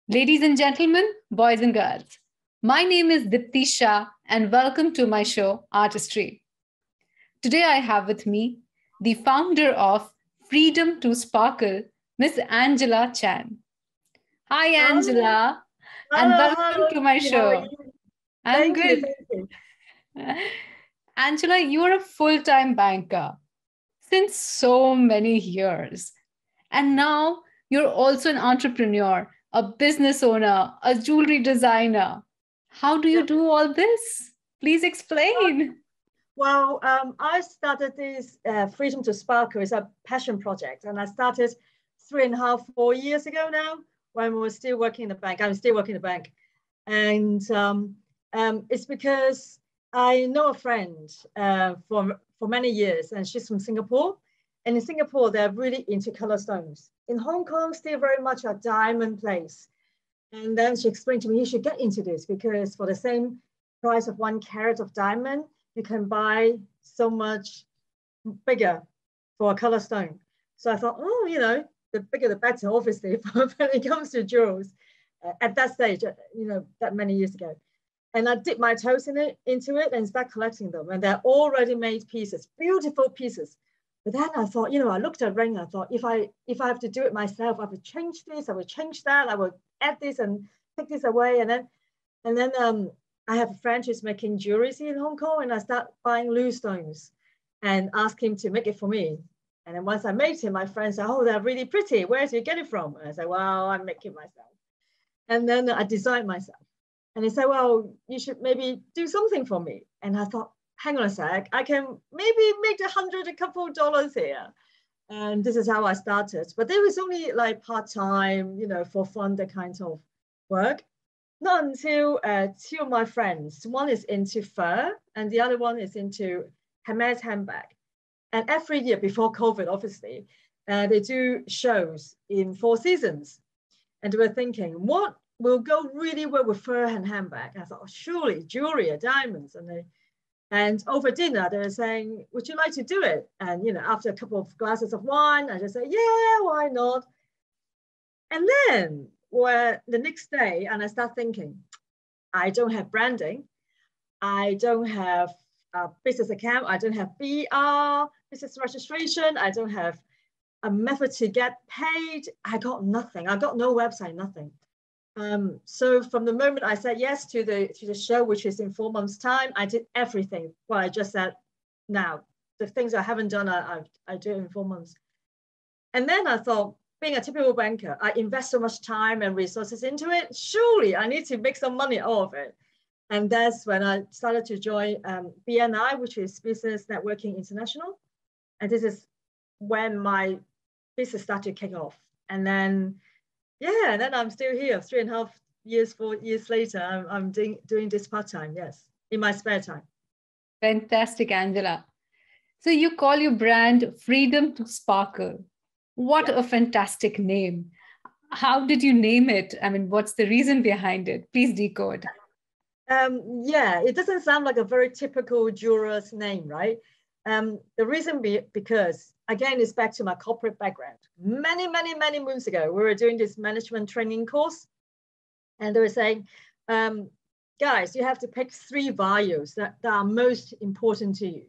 Ladies and gentlemen, boys and girls, my name is Diptii Shah and welcome to my show, Artistry. Today I have with me the founder of Freedom2Sparkle, Miss Angela Chan. Hi, Angela, and welcome to my How are show. you? I'm Thank good. you. Angela, you are a full-time banker since so many years. And now you're also an entrepreneur, a business owner, a jewelry designer. How do you do all this? Please explain. Well, I started this Freedom2Sparkle is a passion project, and I started 3.5, 4 years ago now when we were still working in the bank. I'm still working in the bank, and it's because I know a friend for many years, and she's from Singapore. And in Singapore, they're really into color stones. In Hong Kong, still very much a diamond place. And then she explained to me, you should get into this because for the same price of 1 carat of diamond, you can buy so much bigger for a color stone. So I thought, oh, the bigger the better, obviously, when it comes to jewels at that stage, that many years ago. And I dipped my toes into it and start collecting them. And they're all ready-made pieces, beautiful pieces. But then I thought, I looked at ring. I thought, if I have to do it myself, I would change this, I would change that, I would add this and take this away. And then I have a friend who's making jewelry in Hong Kong, and I start buying loose stones and ask him to make it for me. And then once I made him, my friend said, oh, they're really pretty. Where do you get it from? And I said, well, I make it myself. And then I designed myself. And he said, well, you should maybe do something for me. And I thought, hang on a sec, I can maybe make a couple of dollars here. And this is how I started. But there was only like part-time, for fun, that kind of work. Not until 2 of my friends, one is into fur and the other one is into Hermes handbag. And every year before COVID, obviously, they do shows in 4 seasons. And they were thinking, what will go really well with fur and handbag? And I thought, oh, surely jewelry or diamonds. And over dinner, they were saying, would you like to do it? And, after a couple of glasses of wine, I just said, yeah, why not? And then the next day, and I start thinking, I don't have branding. I don't have a business account. I don't have BR, business registration. I don't have a method to get paid. I got nothing. I got no website, nothing. So from the moment I said yes to the show, which is in 4 months' time, I did everything. Well, I just said, now the things I haven't done, I do in 4 months. And then I thought, being a typical banker, I invest so much time and resources into it. Surely I need to make some money out of it. And that's when I started to join BNI, which is Business Networking International. And this is when my business started to kick off. And then and then I'm still here 3.5 years, 4 years later. I'm doing this part-time, yes, in my spare time. Fantastic, Angela. So you call your brand Freedom2Sparkle. What a fantastic name. How did you name it? I mean, what's the reason behind it? Please decode. It doesn't sound like a very typical jeweler's name, right? The reason because, again, it's back to my corporate background. Many, many, many moons ago, we were doing this management training course, and they were saying, guys, you have to pick 3 values that are most important to you.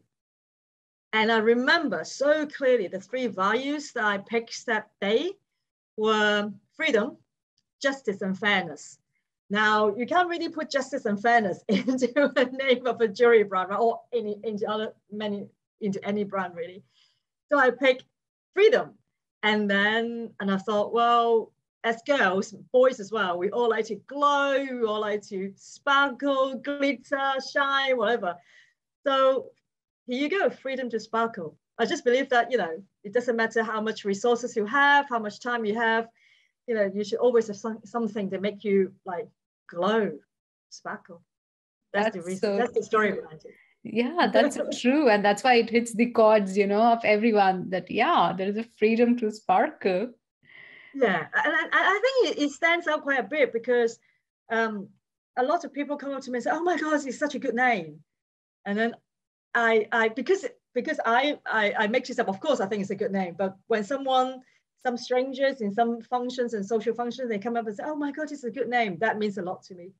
And I remember so clearly the 3 values that I picked that day were freedom, justice, and fairness. Now, you can't really put justice and fairness into a name of a jewelry brand, right? Or into any brand, really. So I picked freedom. And I thought, well, as girls, boys as well, we all like to glow, we all like to sparkle, glitter, shine, whatever. So here you go, Freedom2Sparkle. I just believe that, it doesn't matter how much resources you have, how much time you have, you should always have something to make you like glow, sparkle. That's the reason. That's the story behind it. Yeah, that's true. And that's why it hits the chords, of everyone that, there is a Freedom2Sparkle. Yeah, and I think it stands out quite a bit because a lot of people come up to me and say, oh my God, it's such a good name. And then because I make this up, of course, I think it's a good name. But when someone some strangers in some functions and social functions, they come up and say, oh my God, it's a good name. That means a lot to me.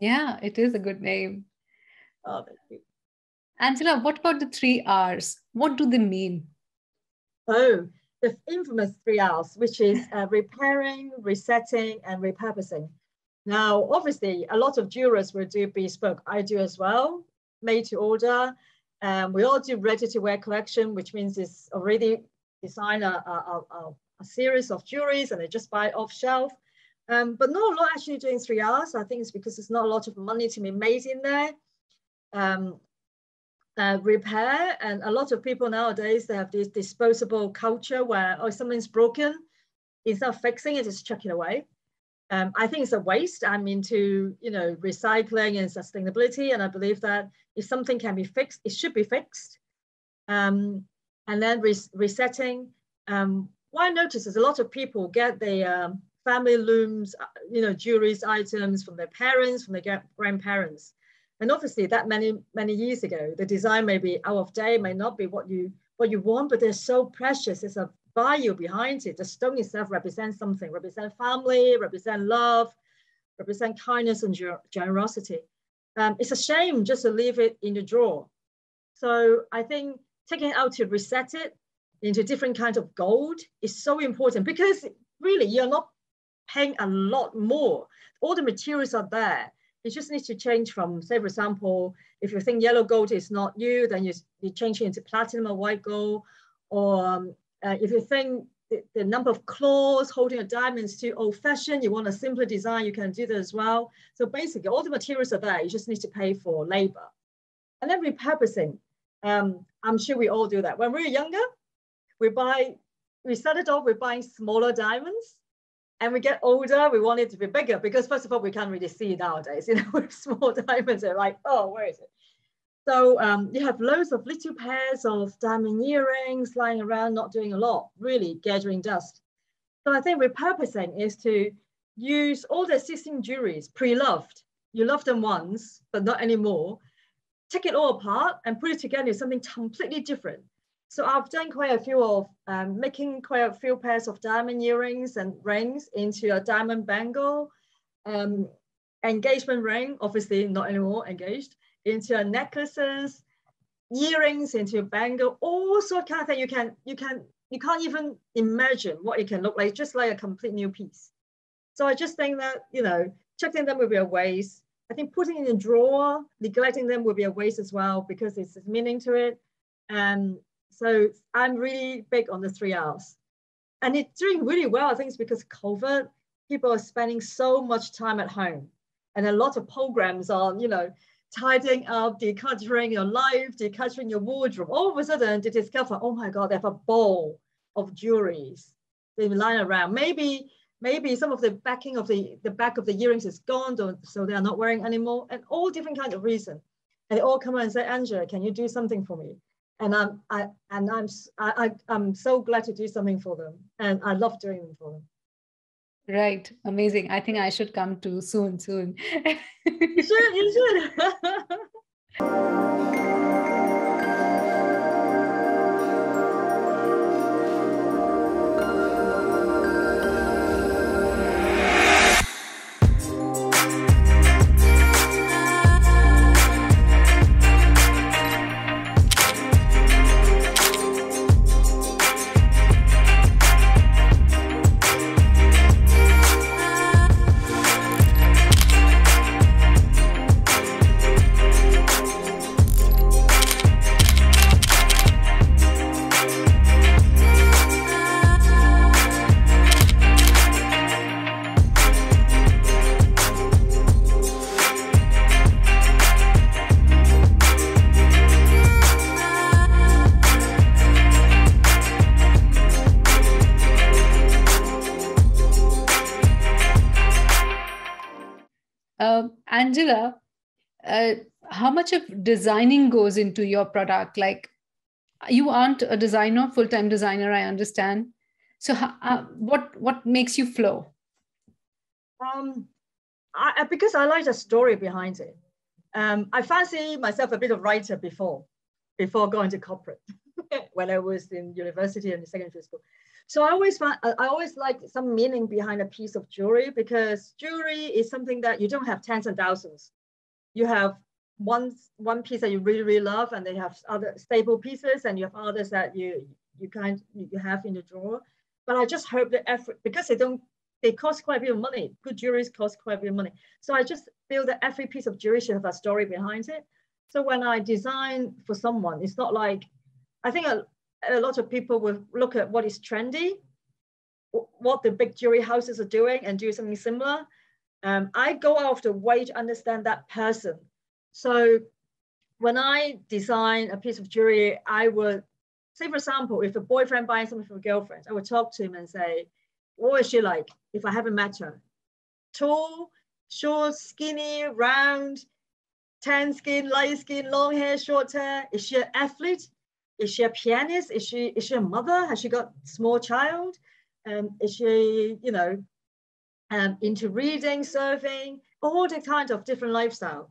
Yeah, it is a good name. Oh, thank you. Angela, what about the 3 Rs? What do they mean? Oh, the infamous 3 Rs, which is repairing, resetting, and repurposing. Now, obviously, a lot of jewelers will do bespoke. I do as well, made to order. We all do ready-to-wear collection, which means it's already designed a series of jewelries and they just buy it off shelf. But not a lot actually doing 3 Rs. I think it's because there's not a lot of money to be made in there. Repair, and a lot of people nowadays, they have this disposable culture where, oh, something's broken, instead of fixing it, just chuck it away. I think it's a waste. I'm into, recycling and sustainability, and I believe that if something can be fixed, it should be fixed. And then resetting. What I notice is a lot of people get their family looms, jewelry items from their parents, from their grandparents. And obviously that many years ago, the design may be out of date, may not be what you want, but they're so precious. There's a value behind it. The stone itself represents something, represent family, represent love, represent kindness and generosity. It's a shame just to leave it in the drawer. So I think taking it out to reset it into different kinds of gold is so important, because really you're not paying a lot more. All the materials are there. You just need to change from, say, for example, if you think yellow gold is not you, then you change it into platinum or white gold. Or if you think the number of claws holding a diamond is too old-fashioned, you want a simpler design, you can do that as well. So basically, all the materials are there. You just need to pay for labor. And then repurposing. I'm sure we all do that. When we were younger, we started off with buying smaller diamonds. And we get older, we want it to be bigger, because first of all, we can't really see it nowadays. With small diamonds, they're like, oh, where is it? So you have loads of little pairs of diamond earrings lying around, not doing a lot, really gathering dust. So I think repurposing is to use all the existing jewelries, pre-loved. You love them once, but not anymore. Take it all apart and put it together with something completely different. So I've done quite a few of making quite a few pairs of diamond earrings and rings into a diamond bangle, engagement ring, obviously not anymore engaged, into necklaces, earrings into a bangle, all sort of kind of thing. You can't even imagine what it can look like, just like a complete new piece. So I just think that, chucking them will be a waste. I think putting in a drawer, neglecting them will be a waste as well, because it's meaning to it. So I'm really big on the 3 Rs. And it's doing really well. I think it's because COVID, people are spending so much time at home. And a lot of programs on, tidying up, decluttering your life, decluttering your wardrobe. All of a sudden, they discover, oh my God, they have a bowl of jewelries. They've lying around. Maybe some of the backing of the back of the earrings is gone, so they are not wearing anymore, and all different kinds of reasons. And they all come and say, Angela, can you do something for me? And I'm so glad to do something for them, and I love doing them for them. Right, amazing. I think I should come to soon. You should. Angela, how much of designing goes into your product? Like, you aren't a designer, full-time designer, I understand. So what makes you flow? Because I like the story behind it. I fancy myself a bit of writer before going to corporate. when I was in university and secondary school. So I always liked some meaning behind a piece of jewelry, because jewelry is something that you don't have tens and thousands. You have one piece that you really, really love, and they have other staple pieces, and you have others that you have in the drawer. But I just hope that effort, because they cost quite a bit of money. Good jewelry costs quite a bit of money. So I just feel that every piece of jewelry should have a story behind it. So when I design for someone, it's not like, I think a lot of people will look at what is trendy, what the big jewelry houses are doing, and do something similar. I go out of the way to understand that person. So when I design a piece of jewelry, I would say, for example, if a boyfriend buys something for a girlfriend, I would talk to him and say, what is she like if I haven't met her? Tall, short, skinny, round, tan skin, light skin, long hair, short hair? Is she an athlete? Is she a pianist? Is she a mother? Has she got a small child? Is she, into reading, surfing, all the kinds of different lifestyle?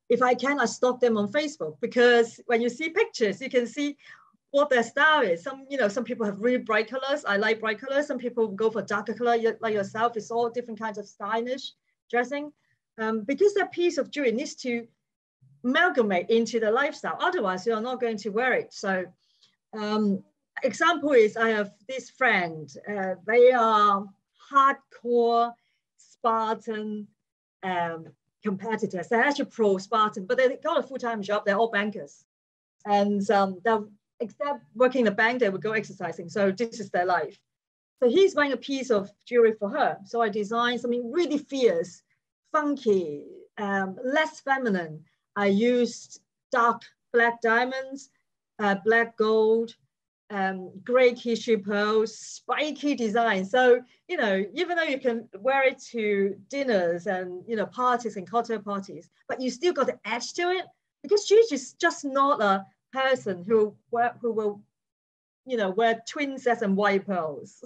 If I can, I stalk them on Facebook, because when you see pictures, you can see what their style is. Some people have really bright colors. I like bright colors. Some people go for darker color, like yourself. It's all different kinds of stylish dressing, because that piece of jewelry needs to amalgamate into the lifestyle. Otherwise, you're not going to wear it. So, example is, I have this friend. They are hardcore Spartan competitors. They're actually pro Spartan, but they got a full-time job. They're all bankers, and except working in the bank, they would go exercising. So this is their life. So he's buying a piece of jewelry for her. So I designed something really fierce, funky, less feminine. I used dark black diamonds, black gold, gray tissue pearls, spiky design. So, even though you can wear it to dinners and, parties and cocktail parties, but you still got the edge to it, because she's just not a person who will, wear twin sets and white pearls.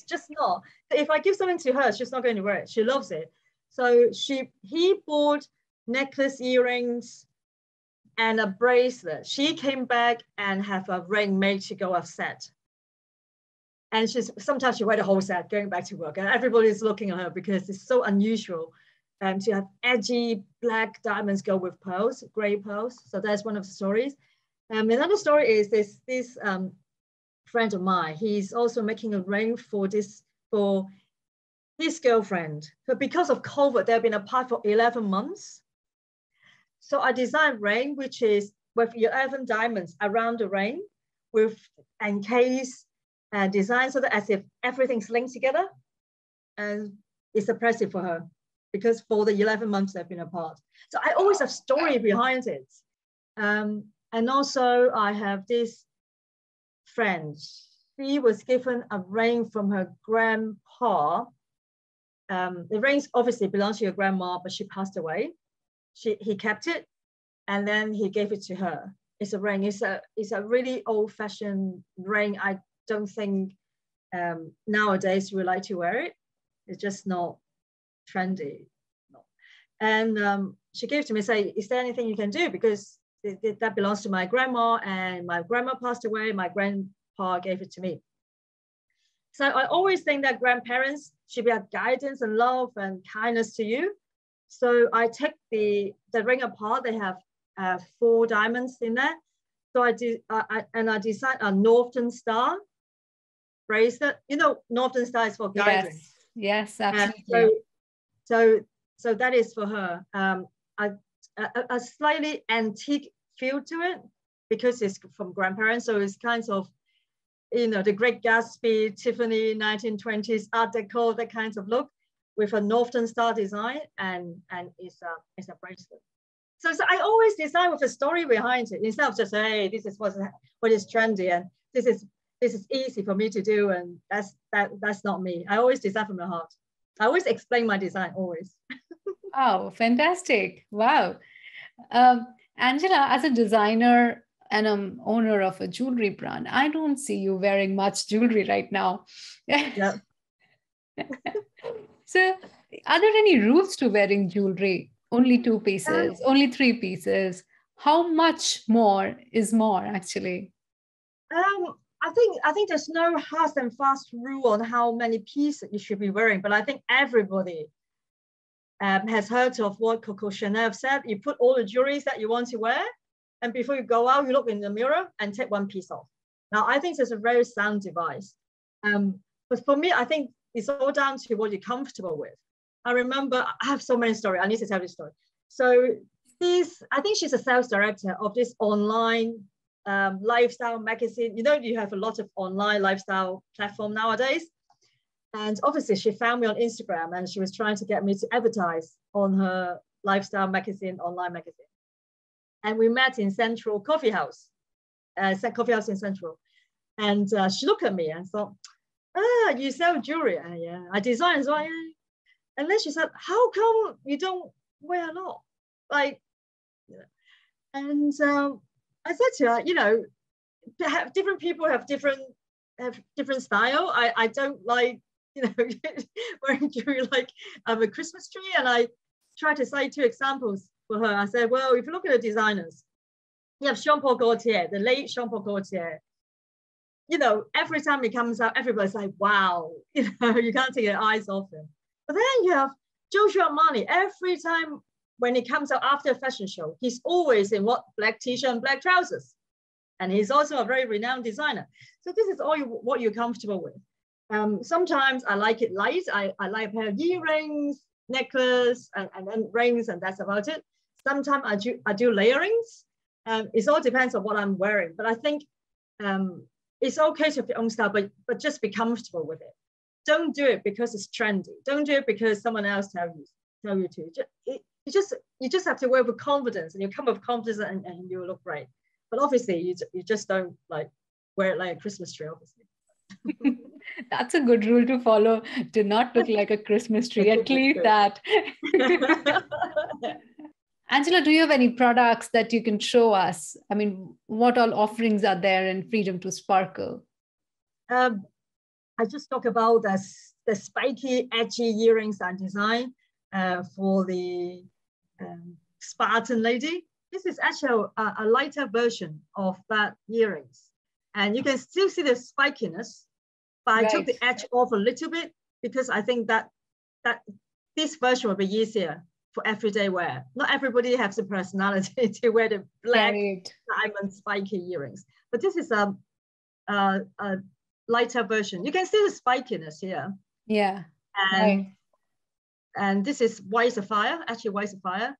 just not. If I give something to her, she's not going to wear it. She loves it. So he bought necklace, earrings, and a bracelet. She came back and have a ring made to go off set. And sometimes she wear the whole set going back to work, and everybody's looking at her because it's so unusual to have edgy black diamonds go with pearls, gray pearls. So that's one of the stories. Another story is this friend of mine. He's also making a ring for his girlfriend, but because of COVID, they've been apart for 11 months. So I designed a ring, which is with 11 diamonds around the ring, with encased design, so that as if everything's linked together. And it's impressive for her, because for the 11 months they've been apart. So I always have story behind it. And also I have this friend. She was given a ring from her grandpa. The ring obviously belongs to your grandma, but she passed away. He kept it, and then he gave it to her. It's a ring. It's a really old-fashioned ring. I don't think nowadays we like to wear it. It's just not trendy. No. And she gave it to me, say, is there anything you can do? Because that belongs to my grandma, and my grandma passed away. My grandpa gave it to me. So I always think that grandparents should be a guidance and love and kindness to you. So I take the ring apart. They have 4 diamonds in there. So I designed a Northern Star bracelet. Northern Star is for guidance. Yes, absolutely. So that is for her. A slightly antique feel to it, because it's from grandparents. So it's kind of, the Great Gatsby, Tiffany, 1920s Art Deco, that kind of look, with a Northern Star design, and it's a bracelet. So I always design with a story behind it, instead of just, hey, this is what is trendy, and this is easy for me to do, and that's not me. I always design from the heart. I always explain my design, always. Oh, fantastic. Wow. Angela, as a designer and owner of a jewelry brand, I don't see you wearing much jewelry right now. Yeah. So are there any rules to wearing jewelry? Only 2 pieces, only 3 pieces? How much more is more, actually? I think there's no hard and fast rule on how many pieces you should be wearing, but I think everybody has heard of what Coco Chanel said. You put all the jewelry that you want to wear, and before you go out, you look in the mirror and take one piece off. Now, I think it's a very sound device. But for me, I think it's all down to what you're comfortable with. I remember, I have so many stories. I need to tell this story. So I think she's a sales director of this online lifestyle magazine. You know, you have a lot of online lifestyle platform nowadays. And obviously she found me on Instagram and she was trying to get me to advertise on her lifestyle magazine, online magazine. And we met in Central Coffee House in Central. And she looked at me and thought, you sell jewelry? Yeah, I design as well. Yeah. And then she said, how come you don't wear a lot? Like, and I said to her, you know, different people have different style. I don't like, you know, wearing jewelry like I'm a Christmas tree. And I tried to say 2 examples for her. I said, well, if you look at the designers, you have Jean Paul Gaultier, the late Jean Paul Gaultier. You know, every time he comes out, everybody's like, wow, you know, you can't take your eyes off him. But then you have Giorgio Armani. Every time when he comes out after a fashion show, he's always in what? Black t-shirt and black trousers. And he's also a very renowned designer. So this is all what you're comfortable with. Sometimes I like it light. I like a pair of earrings, necklace, and then rings, and that's about it. Sometimes I do layerings. It all depends on what I'm wearing. But I think it's okay to have your own style, but just be comfortable with it. Don't do it because it's trendy. Don't do it because someone else tell you to. You just have to wear with confidence, and you come with confidence, and you look great. But obviously, you just don't like wear it like a Christmas tree, obviously. That's a good rule to follow. Do not look like a Christmas tree. At least that. Angela, do you have any products that you can show us? I mean, what all offerings are there in Freedom2Sparkle? I just talk about the spiky, edgy earrings I designed for the Spartan lady. This is actually a lighter version of that earrings. And you can still see the spikiness, but I took the edge off a little bit because I think that this version will be easier for everyday wear. Not everybody has the personality to wear the black diamond spiky earrings. But this is a lighter version. You can see the spikiness here. Yeah. And this is white sapphire, actually white sapphire,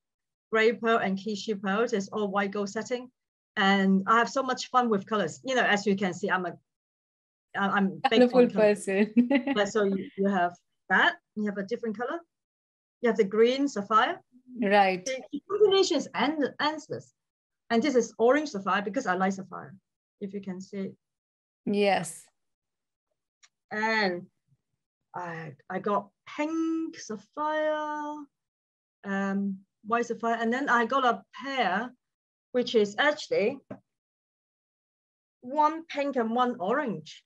gray pearl and Kishi pearl. It's all white gold setting. And I have so much fun with colors. You know, as you can see, I'm colorful person. So you have that. You have a different color. You have the green sapphire. Right. The combination is endless. And this is orange sapphire because I like sapphire, if you can see. Yes. And I got pink sapphire, white sapphire, and then I got a pair, which is actually one pink and one orange.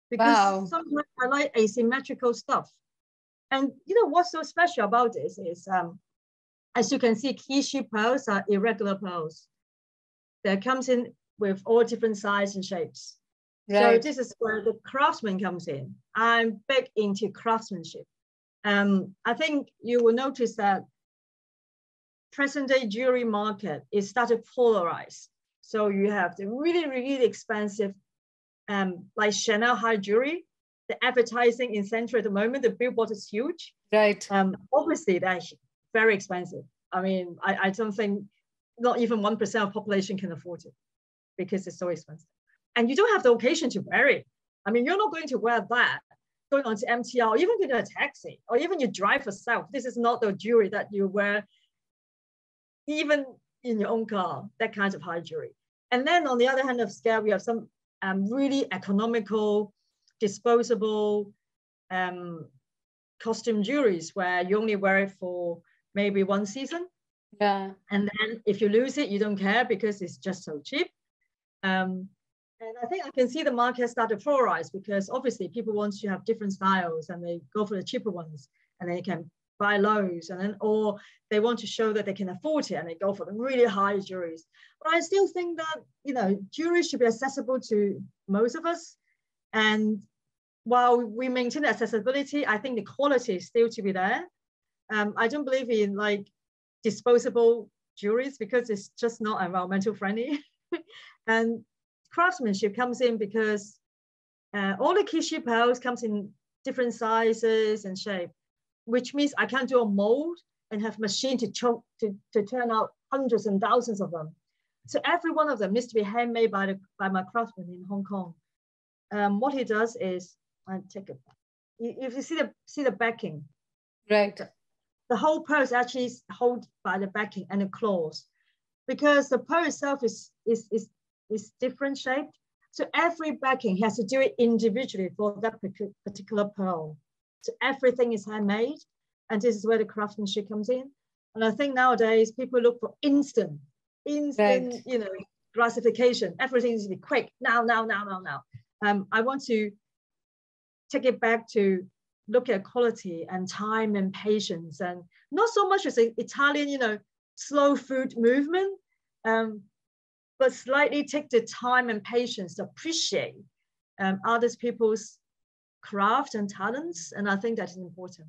Because sometimes I like asymmetrical stuff. And you know what's so special about this is, as you can see, Kishi pearls are irregular pearls. That comes in with all different sizes and shapes. Right. So this is where the craftsman comes in. I'm big into craftsmanship. I think you will notice that present day jewelry market is started polarized. So you have the really, really expensive, like Chanel high jewelry. The advertising in Central at the moment, the billboard is huge. Right. Obviously, that's very expensive. I mean, I don't think not even 1% of population can afford it because it's so expensive. And you don't have the occasion to wear it. I mean, you're not going to wear that going on to MTR or even going to a taxi or even you drive yourself. This is not the jewelry that you wear even in your own car, that kind of high jewelry. And then on the other hand of scale, we have some really economical, disposable costume jewelries where you only wear it for maybe one season. Yeah. And then if you lose it, you don't care because it's just so cheap. And I think I can see the market start to polarize because obviously people want to have different styles and they go for the cheaper ones and they can buy loads, and then, or they want to show that they can afford it and they go for the really high jewelries. But I still think that, you know, jewelry should be accessible to most of us. And while we maintain accessibility, I think the quality is still to be there. I don't believe in like disposable jewelries because it's just not environmental friendly. And craftsmanship comes in because all the key pearls comes in different sizes and shape, which means I can't do a mold and have machine to turn out hundreds and thousands of them. So every one of them needs to be handmade by my craftsman in Hong Kong. What he does is, I take it. If you see the backing, right? The whole pearl is actually held by the backing and the claws, because the pearl itself is different shaped. So every backing has to do it individually for that particular pearl. So everything is handmade, and this is where the craftsmanship comes in. And I think nowadays people look for instant, right, you know, gratification. Everything needs to be quick, now. I want to take it back to look at quality and time and patience, and not so much as an Italian, you know, slow food movement, but slightly take the time and patience to appreciate other people's craft and talents. And I think that is important.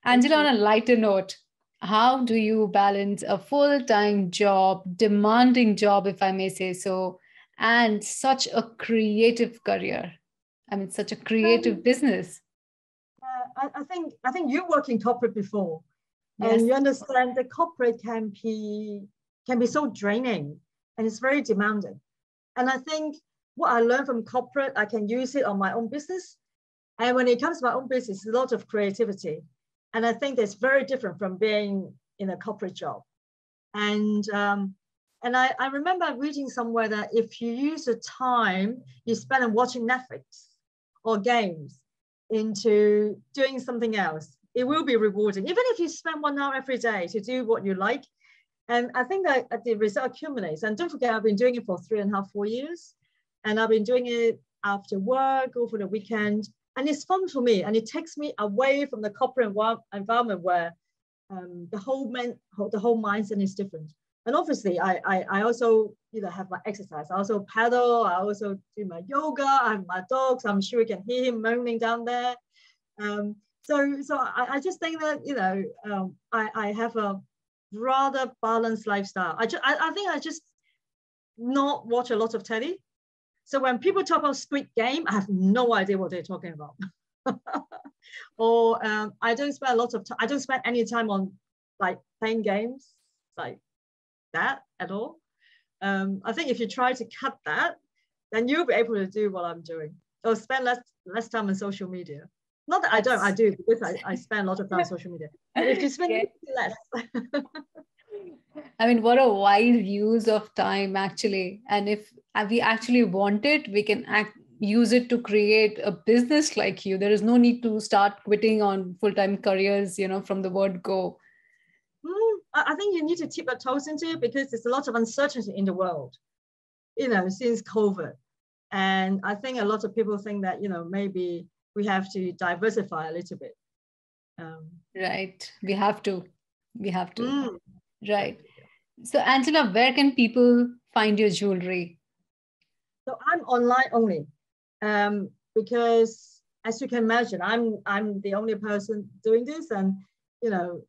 Angela, on a lighter note, how do you balance a full-time job, demanding job, if I may say so, and such a creative career? I mean, such a creative business. I think you worked in corporate before, yes, and you understand that corporate can be so draining, and it's very demanding. And I think what I learned from corporate, I can use it on my own business. And when it comes to my own business, a lot of creativity. And I think that's very different from being in a corporate job. And I remember reading somewhere that if you use the time you spend on watching Netflix or games into doing something else, it will be rewarding, even if you spend 1 hour every day to do what you like. And I think that the result accumulates. And don't forget, I've been doing it for 3.5, 4 years. And I've been doing it after work, over the weekend. And it's fun for me, and it takes me away from the corporate environment where the whole mindset is different. And obviously, I also, you know, have my exercise. I also paddle. I also do my yoga. I have my dogs. I'm sure you can hear him moaning down there. So I just think that, you know, I have a rather balanced lifestyle. I think I just not watch a lot of telly. So when people talk about Squid Game, I have no idea what they're talking about. Or I don't spend a lot of time. I don't spend any time on like playing games like that at all. I think if you try to cut that, then you'll be able to do what I'm doing, or spend less time on social media. Not that I do, because I spend a lot of time on social media. But if you spend less. I mean, what a wide use of time, actually. And if we actually want it, we can use it to create a business like you. There is no need to start quitting on full-time careers, you know, from the word go. I think you need to tip your toes into it, because there's a lot of uncertainty in the world, you know, since COVID. And I think a lot of people think that, you know, maybe we have to diversify a little bit. Right. We have to. Right. So Angela, where can people find your jewelry? So I'm online only, because as you can imagine, I'm the only person doing this, and, you know,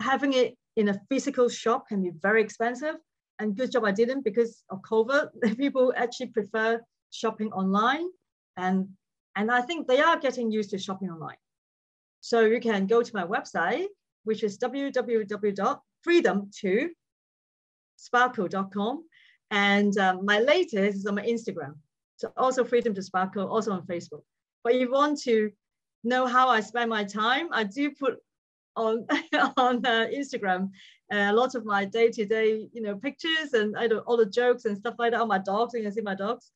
having it in a physical shop can be very expensive. And good job I didn't, because of COVID. People actually prefer shopping online, and I think they are getting used to shopping online. So you can go to my website, which is www.freedom2Sparkle.com. And my latest is on my Instagram. So also Freedom2Sparkle, also on Facebook. But if you want to know how I spend my time, I do put on Instagram a lot of my day-to-day, you know, pictures, and I do all the jokes and stuff like that on my dogs. You can see my dogs.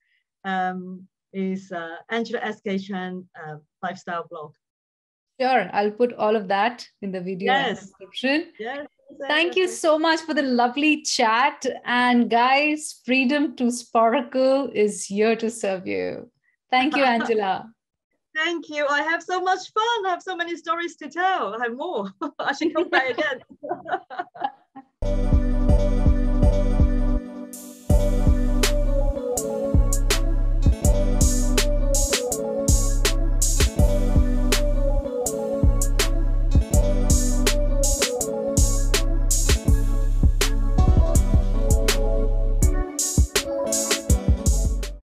Is Angela S.K. Chan lifestyle blog. Sure, I'll put all of that in the video description. Yes. Thank you so much for the lovely chat. And guys, Freedom2Sparkle is here to serve you. Thank you, Angela. Thank you. I have so much fun. I have so many stories to tell. I have more. I should come back again.